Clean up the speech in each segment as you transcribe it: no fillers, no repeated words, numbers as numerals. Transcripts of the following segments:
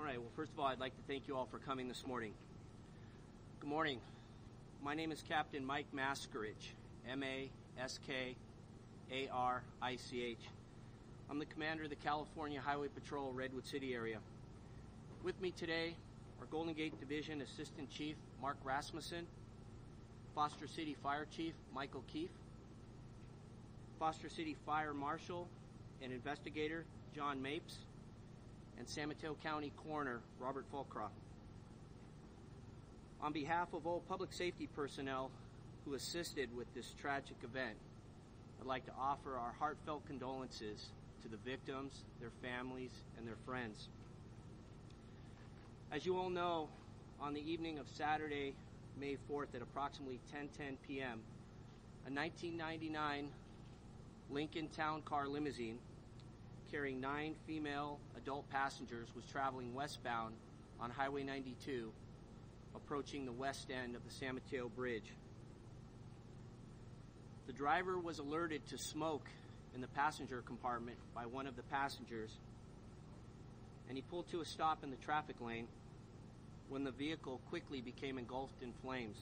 right, well, first of all, I'd like to thank you all for coming this morning. Good morning. My name is Captain Mike Mascarich, M-A-S-K-A-R-I-C-H. I'm the commander of the California Highway Patrol, Redwood City area. With me today are Golden Gate Division Assistant Chief Mark Rasmussen, Foster City Fire Chief Michael Keef, Foster City Fire Marshal and Investigator John Mapes, and San Mateo County Coroner Robert Fulcroft. On behalf of all public safety personnel who assisted with this tragic event, I'd like to offer our heartfelt condolences to the victims, their families, and their friends. As you all know, on the evening of Saturday, May 4th at approximately 10:10 p.m., a 1999 Lincoln Town Car limousine carrying 9 female adult passengers was traveling westbound on Highway 92, approaching the west end of the San Mateo Bridge. The driver was alerted to smoke in the passenger compartment by one of the passengers, and he pulled to a stop in the traffic lane when the vehicle quickly became engulfed in flames.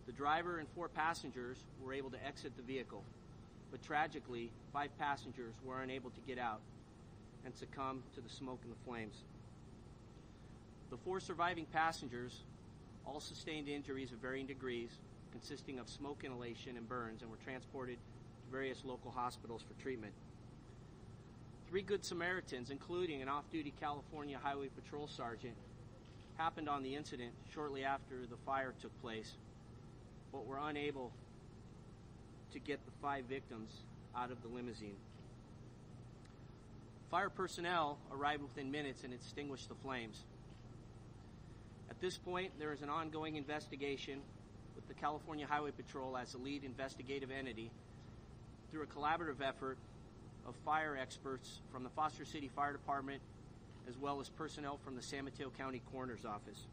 The driver and 4 passengers were able to exit the vehicle, but tragically, 5 passengers were unable to get out and succumbed to the smoke and the flames. The 4 surviving passengers all sustained injuries of varying degrees, consisting of smoke inhalation and burns, and were transported to various local hospitals for treatment. 3 Good Samaritans, including an off-duty California Highway Patrol sergeant, happened on the incident shortly after the fire took place, but were unable to get the 5 victims out of the limousine. Fire personnel arrived within minutes and extinguished the flames. At this point, there is an ongoing investigation with the California Highway Patrol as the lead investigative entity through a collaborative effort of fire experts from the Foster City Fire Department as well as personnel from the San Mateo County Coroner's Office.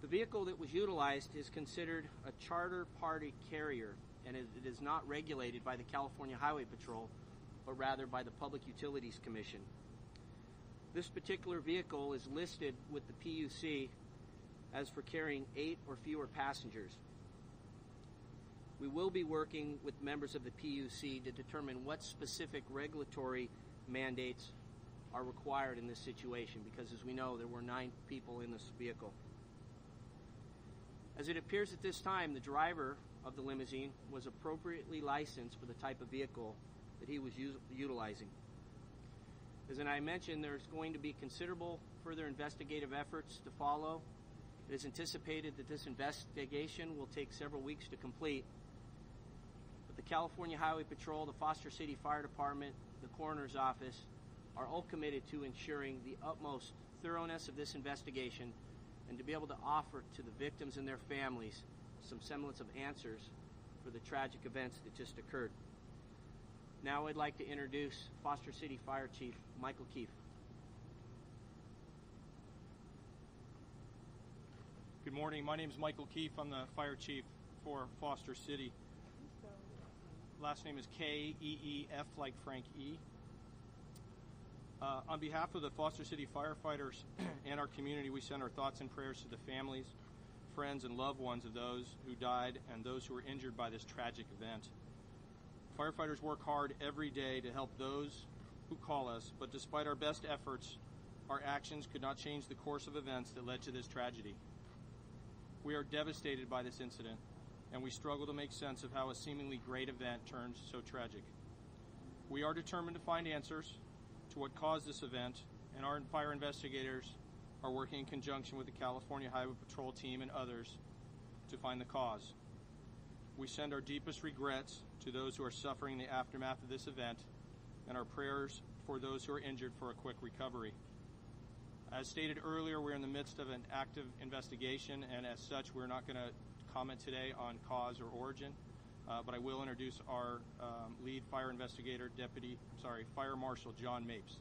The vehicle that was utilized is considered a charter party carrier, and it is not regulated by the California Highway Patrol, but rather by the Public Utilities Commission. This particular vehicle is listed with the PUC as for carrying 8 or fewer passengers. We will be working with members of the PUC to determine what specific regulatory mandates are required in this situation, because as we know, there were 9 people in this vehicle. As it appears at this time, the driver of the limousine was appropriately licensed for the type of vehicle that he was utilizing. As I mentioned, there's going to be considerable further investigative efforts to follow. It is anticipated that this investigation will take several weeks to complete. But the California Highway Patrol, the Foster City Fire Department, the Coroner's Office are all committed to ensuring the utmost thoroughness of this investigation and to be able to offer to the victims and their families some semblance of answers for the tragic events that just occurred. Now I'd like to introduce Foster City Fire Chief Michael Keef. Good morning. My name is Michael Keef. I'm the fire chief for Foster City. Last name is K-E-E-F, like Frank E. On behalf of the Foster City firefighters and our community, we send our thoughts and prayers to the families, friends, and loved ones of those who died and those who were injured by this tragic event. Firefighters work hard every day to help those who call us, but despite our best efforts, our actions could not change the course of events that led to this tragedy. We are devastated by this incident, and we struggle to make sense of how a seemingly great event turned so tragic. We are determined to find answers to what caused this event, and our fire investigators are working in conjunction with the California Highway Patrol team and others to find the cause. We send our deepest regrets to those who are suffering the aftermath of this event, and our prayers for those who are injured for a quick recovery. As stated earlier, we're in the midst of an active investigation, and as such, we're not going to comment today on cause or origin, but I will introduce our lead fire investigator, Fire Marshal John Mapes.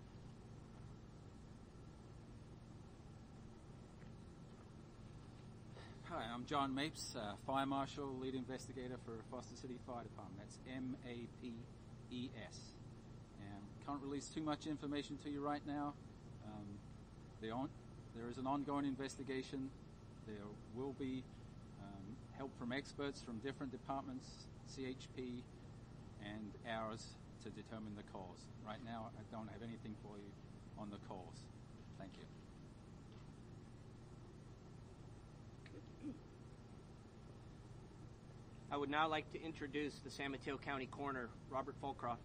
Hi, I'm John Mapes, Fire Marshal, Lead Investigator for Foster City Fire Department. That's M-A-P-E-S. can't release too much information to you right now. There is an ongoing investigation. There will be help from experts from different departments, CHP and ours, to determine the cause. Right now, I don't have anything for you on the cause. Thank you. I would now like to introduce the San Mateo County Coroner, Robert Fulcroft.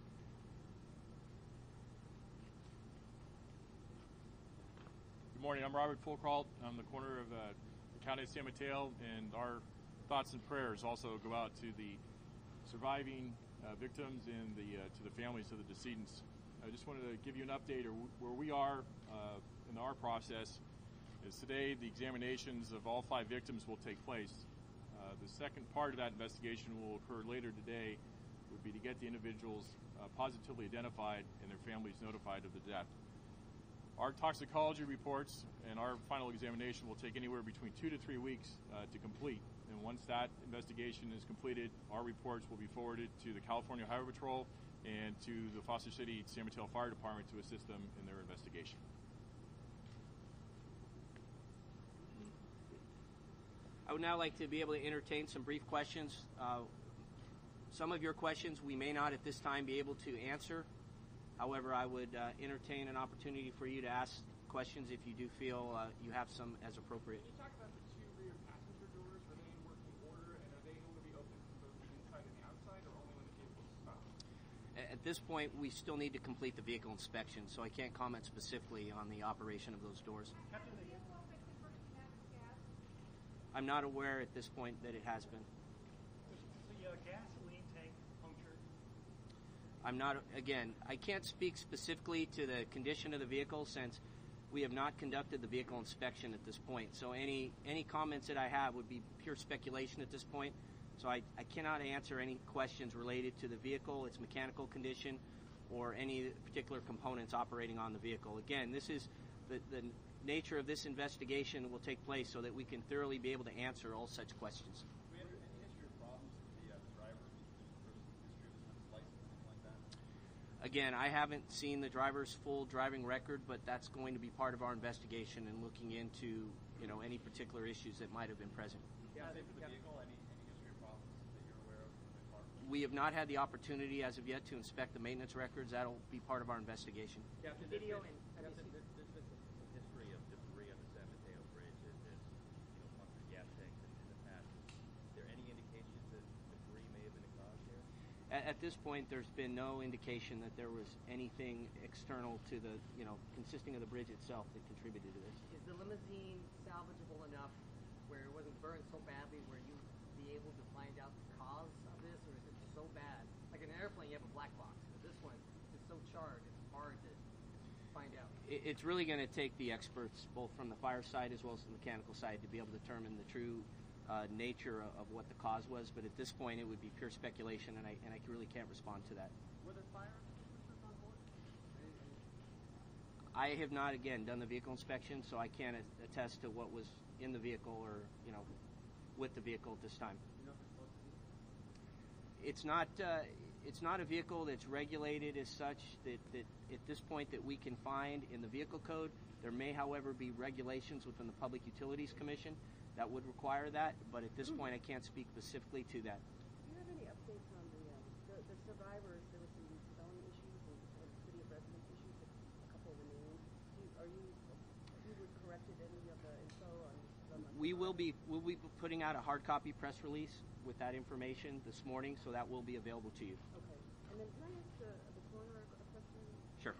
Good morning. I'm Robert Fulcroft. I'm the coroner of the County of San Mateo, and our thoughts and prayers also go out to the surviving victims and to the families of the decedents. I just wanted to give you an update of where we are in our process. Is today the examinations of all 5 victims will take place. The second part of that investigation will occur later today, would be to get the individuals positively identified and their families notified of the death. Our toxicology reports and our final examination will take anywhere between 2 to 3 weeks to complete. And once that investigation is completed, our reports will be forwarded to the California Highway Patrol and to the Foster City San Mateo Fire Department to assist them in their investigation. I would now like to be able to entertain some brief questions. Some of your questions we may not at this time be able to answer. However, I would entertain an opportunity for you to ask questions if you do feel you have some as appropriate. Can you talk about the 2 rear passenger doors? Are they in working order, and are they able to be opened from both the inside and the outside, or only when the vehicle stops? At this point, we still need to complete the vehicle inspection, so I can't comment specifically on the operation of those doors. Captain, I'm not aware at this point that it has been. the gasoline tank punctured? I'm not, again, I can't speak specifically to the condition of the vehicle since we have not conducted the vehicle inspection at this point. So any comments that I have would be pure speculation at this point. So I cannot answer any questions related to the vehicle, its mechanical condition, or any particular components operating on the vehicle. Again, this is the nature of this investigation will take place so that we can thoroughly be able to answer all such questions. Do we have any history of problems with the driver, history of his license, anything like that? Again, I haven't seen the driver's full driving record, but that's going to be part of our investigation and looking into, any particular issues that might have been present. Yeah, for the vehicle, any history of problems that you're aware of with the car? We have not had the opportunity as of yet to inspect the maintenance records. That'll be part of our investigation. Captain, Video there's been some history of debris on the San Mateo Bridge as punctured gas tanks in the past. Is there any indications that debris may have been a cause here? At this point, there's been no indication that there was anything external to the, consisting of the bridge itself that contributed to this. Is the limousine salvageable enough where it wasn't burned so badly where you'd be able to find out the cause of this, or is it so bad? Like an airplane, you have a black box, but this one is so charred, it's hard to find out. It's really going to take the experts, both from the fire side as well as the mechanical side, to be able to determine the true nature of what the cause was. But at this point, it would be pure speculation, and I really can't respond to that. Were there fire extinguishers on board? I have not, again, done the vehicle inspection, so I can't attest to what was in the vehicle or, with the vehicle at this time. It's not a vehicle that's regulated as such that at this point that we can find in the vehicle code. There may, however, be regulations within the Public Utilities Commission that would require that, but at this point I can't speak specifically to that. Do you have any updates on the survivors? There were some felony issues and city of residence issues with a couple of the names. Have you corrected any of the info on We'll be putting out a hard copy press release with that information this morning, so that will be available to you. Okay. And then can I ask the coroner a question? Sure.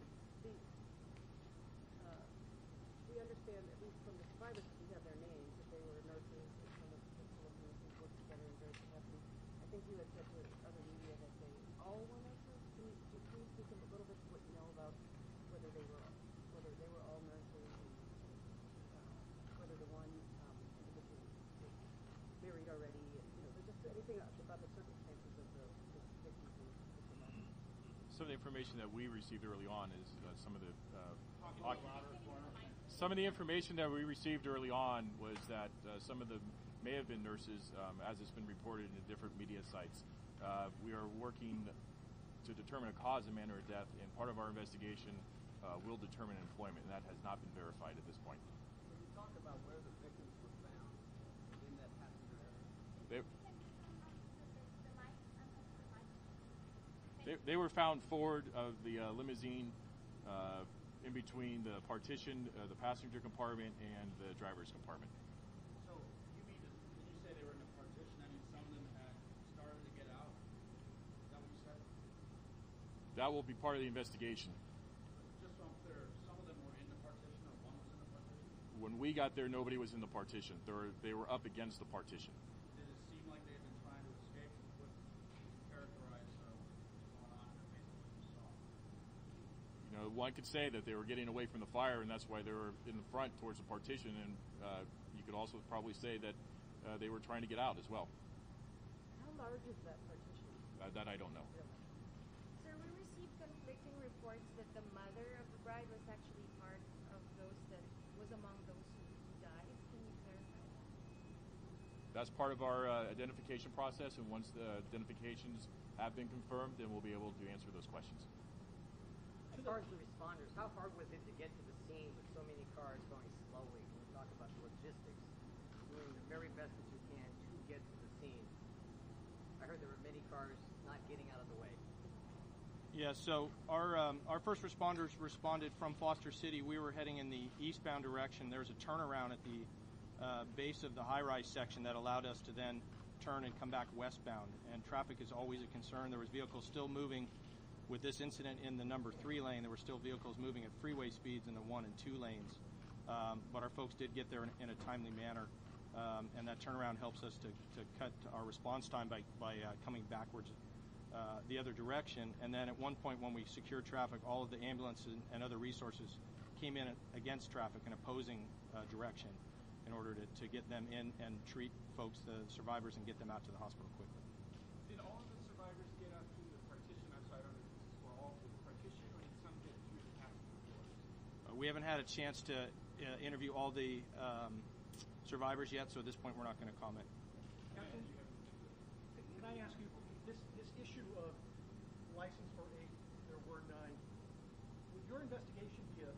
We understand, at least from the survivors, we have their names, that they were nurses, and some of the nurses worked together in various capacities. I think you had said to other media that they all were nurses. Can you speak a little bit to what you know about whether they were all nurses, and whether the one individual was married already, and just anything about the circumstances of the victims and the survivors? Some of the information that we received early on is some of the information that we received early on was that some of them may have been nurses, as it's been reported in different media sites. We are working to determine a cause and manner of death, and part of our investigation will determine employment, and that has not been verified at this point. Can you talk about where the victims were found in that passenger area? They were found forward of the limousine, in between the partition, the passenger compartment, and the driver's compartment. So you mean when you say they were in the partition, I mean some of them had started to get out? Is that what you said? That will be part of the investigation. Just so I'm clear, some of them were in the partition or one was in the partition? When we got there, nobody was in the partition. They were up against the partition. Did it seem like they had been trying to escape? What would you characterize what was going on based on what you saw? You know, one could say that they were getting away from the fire, and that's why they were in the front towards the partition, and you could also probably say that they were trying to get out as well. How large is that partition? That I don't know. Sir, we received conflicting reports that the mother of the bride was actually part of those that was among those who died. Can you clarify that? That's part of our identification process, and once the identifications have been confirmed, then we'll be able to answer those questions. As far as the responders, how hard was it to get to the scene with so many cars going slowly? Can you talk about the logistics, doing the very best that you can to get to the scene? I heard there were many cars not getting out of the way. Yeah, so our first responders responded from Foster City. We were heading in the eastbound direction. There was a turnaround at the base of the high-rise section that allowed us to then turn and come back westbound. And traffic is always a concern. There was vehicles still moving. With this incident in the number 3 lane, there were still vehicles moving at freeway speeds in the 1 and 2 lanes. But our folks did get there in a timely manner. And that turnaround helps us to cut our response time by coming backwards the other direction. And then at one point when we secured traffic, all of the ambulances and other resources came in against traffic in opposing direction in order to get them in and treat folks, the survivors, and get them out to the hospital quickly. Did all of the survivors get out through the partition? I'm sorry, I don't know if this is for all through the partition, or did some get through the passenger doors? We haven't had a chance to interview all the survivors yet, so at this point we're not going to comment. Captain, can I ask you, this issue of license for 8, there were 9, would your investigation be an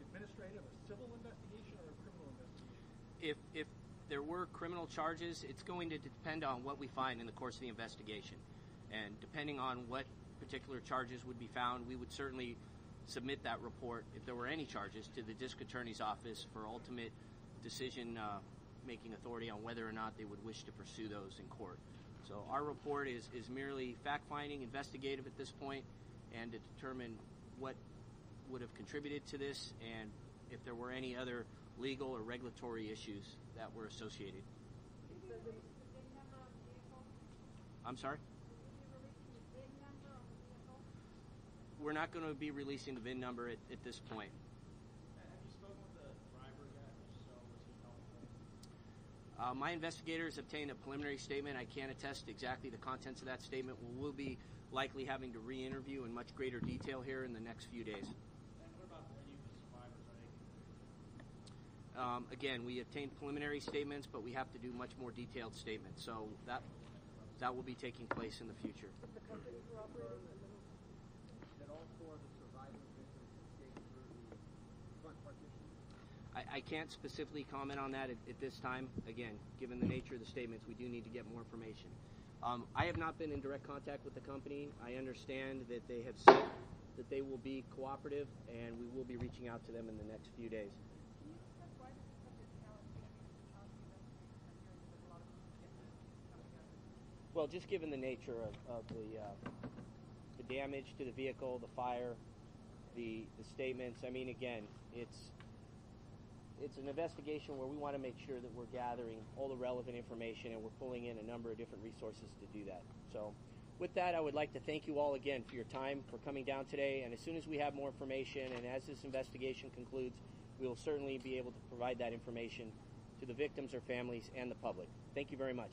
administrative, a civil investigation, or a criminal investigation? If there were criminal charges, it's going to depend on what we find in the course of the investigation. And depending on what particular charges would be found, we would certainly submit that report, if there were any charges, to the district attorney's office for ultimate decision-making authority on whether or not they would wish to pursue those in court. So our report is merely fact-finding, investigative at this point, and to determine what would have contributed to this and if there were any other legal or regulatory issues that were associated. I'm sorry? We're not going to be releasing the VIN number at this point. Have you spoken with the driver yet? If so, was he helpful? My investigators obtained a preliminary statement. I can't attest exactly the contents of that statement. We'll be likely having to re-interview in much greater detail here in the next few days. And what about any of the survivors? Are they Again, we obtained preliminary statements, but we have to do much more detailed statements. So that will be taking place in the future. The companies were operating in the middle. that all 4 of the surviving victims escaped through the front partition? I can't specifically comment on that at this time. Again, given the nature of the statements, we do need to get more information. I have not been in direct contact with the company. I understand that they have said that they will be cooperative, and we will be reaching out to them in the next few days. Well, just given the nature of the damage to the vehicle, the fire, the statements. I mean, again, it's an investigation where we want to make sure that we're gathering all the relevant information and we're pulling in a number of different resources to do that. So with that, I would like to thank you all again for your time, for coming down today. And as soon as we have more information and as this investigation concludes, we will certainly be able to provide that information to the victims, their families, and the public. Thank you very much.